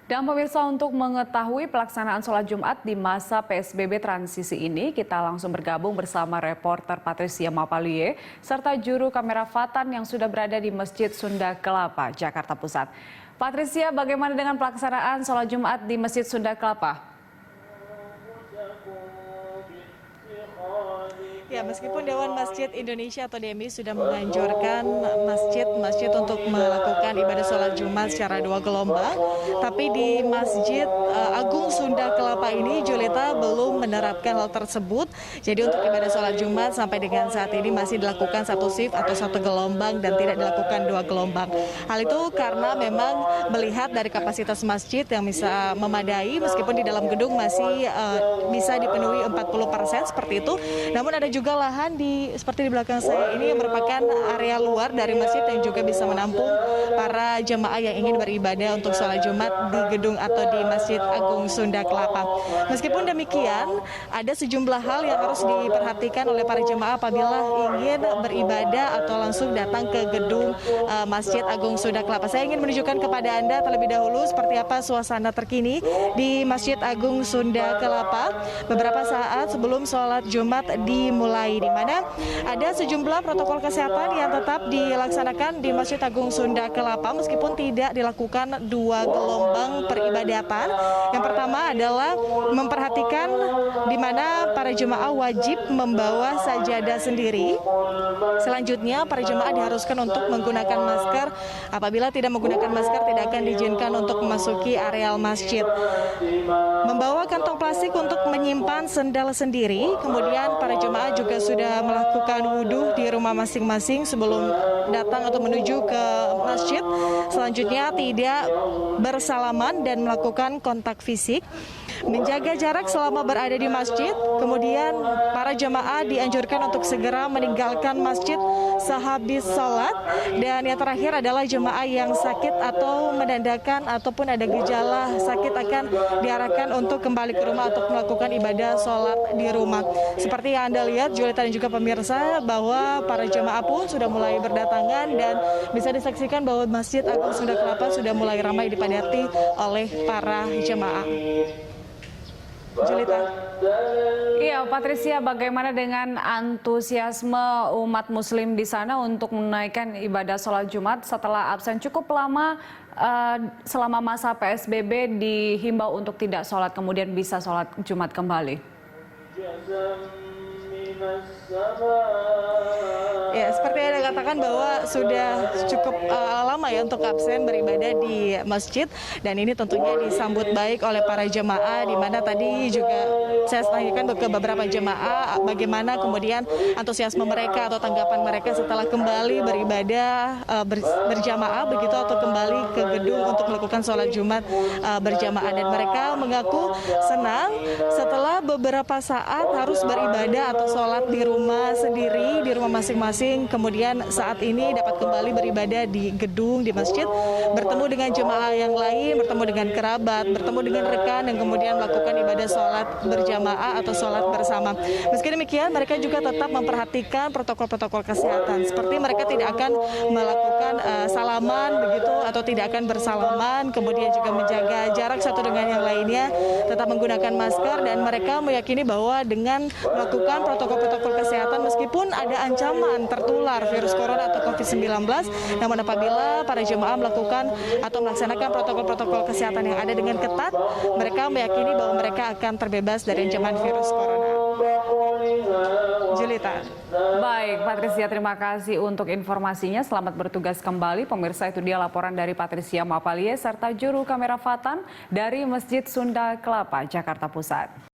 Dan pemirsa, untuk mengetahui pelaksanaan sholat Jumat di masa PSBB transisi ini, kita langsung bergabung bersama reporter Patricia Mapalie serta juru kamera Fatan yang sudah berada di Masjid Sunda Kelapa, Jakarta Pusat. Patricia, bagaimana dengan pelaksanaan sholat Jumat di Masjid Sunda Kelapa? Ya, meskipun Dewan Masjid Indonesia atau DMI sudah menganjurkan masjid-masjid untuk melakukan ibadah sholat Jumat secara 2 gelombang, tapi di Masjid Agung Sunda Kelapa ini, Julita, belum menerapkan hal tersebut. Jadi untuk ibadah sholat Jumat sampai dengan saat ini masih dilakukan 1 shift atau 1 gelombang dan tidak dilakukan 2 gelombang. Hal itu karena memang melihat dari kapasitas masjid yang bisa memadai, meskipun di dalam gedung masih bisa dipenuhi 40% seperti itu. Namun ada juga lahan seperti di belakang saya ini yang merupakan area luar dari masjid yang juga bisa menampung para jemaah yang ingin beribadah untuk sholat Jumat di gedung atau di Masjid Agung Sunda Kelapa. Meskipun demikian, ada sejumlah hal yang harus diperhatikan oleh para jemaah apabila ingin beribadah atau langsung datang ke gedung Masjid Agung Sunda Kelapa. Saya ingin menunjukkan kepada Anda terlebih dahulu seperti apa suasana terkini di Masjid Agung Sunda Kelapa beberapa saat sebelum sholat Jumat dimulai, di mana ada sejumlah protokol kesehatan yang tetap dilaksanakan di Masjid Agung Sunda Kelapa meskipun tidak dilakukan 2 gelombang peribadatan. Yang pertama adalah memperhatikan di mana para jemaah wajib membawa sajadah sendiri. Selanjutnya, para jemaah diharuskan untuk menggunakan masker. Apabila tidak menggunakan masker, tidak akan diizinkan untuk memasuki areal masjid. Membawa kantong plastik untuk menyimpan sendal sendiri. Kemudian para jemaah juga sudah melakukan wudhu di rumah masing-masing sebelum datang atau menuju ke masjid. Selanjutnya tidak bersalaman dan melakukan kontak fisik. Menjaga jarak selama berada di masjid. Kemudian para jemaah dianjurkan untuk segera meninggalkan masjid sehabis sholat. Dan yang terakhir adalah jemaah yang sakit atau menandakan ataupun ada gejala sakit akan diarahkan untuk kembali ke rumah untuk melakukan ibadah sholat di rumah. Seperti yang Anda lihat, Julita dan juga pemirsa, bahwa para jemaah pun sudah mulai berdatangan dan bisa disaksikan bahwa Masjid Agung Sunda Kelapa sudah mulai ramai dipadati oleh para jemaah. Julita. Iya, Patricia, bagaimana dengan antusiasme umat muslim di sana untuk menunaikan ibadah sholat Jumat setelah absen cukup lama selama masa PSBB dihimbau untuk tidak sholat, kemudian bisa sholat Jumat kembali? Ya, seperti yang Anda katakan bahwa sudah cukup lama ya untuk absen beribadah di masjid, dan ini tentunya disambut baik oleh para jemaah, di mana tadi juga saya tanyakan ke beberapa jemaah bagaimana kemudian antusiasme mereka atau tanggapan mereka setelah kembali beribadah berjamaah begitu, atau kembali ke gedung untuk melakukan sholat Jumat berjamaah, dan mereka mengaku senang setelah beberapa saat harus beribadah atau sholat di rumah sendiri, di rumah masing-masing. Kemudian saat ini dapat kembali beribadah di gedung, di masjid, bertemu dengan jemaah yang lain, bertemu dengan kerabat, bertemu dengan rekan, dan kemudian melakukan ibadah sholat berjamaah atau sholat bersama. Meski demikian, mereka juga tetap memperhatikan protokol-protokol kesehatan, seperti mereka tidak akan melakukan salaman begitu atau tidak akan bersalaman, kemudian juga menjaga jarak satu dengan yang lainnya, tetap menggunakan masker, dan mereka meyakini bahwa dengan melakukan protokol-protokol kesehatan, meskipun ada ancaman tertular virus corona atau COVID-19, namun apabila para jemaah melakukan atau melaksanakan protokol-protokol kesehatan yang ada dengan ketat, mereka meyakini bahwa mereka akan terbebas dari ancaman virus corona. Julita. Baik, Patricia, terima kasih untuk informasinya. Selamat bertugas kembali. Pemirsa, itu dia laporan dari Patricia Mapalie serta juru kamera Fatan dari Masjid Sunda Kelapa, Jakarta Pusat.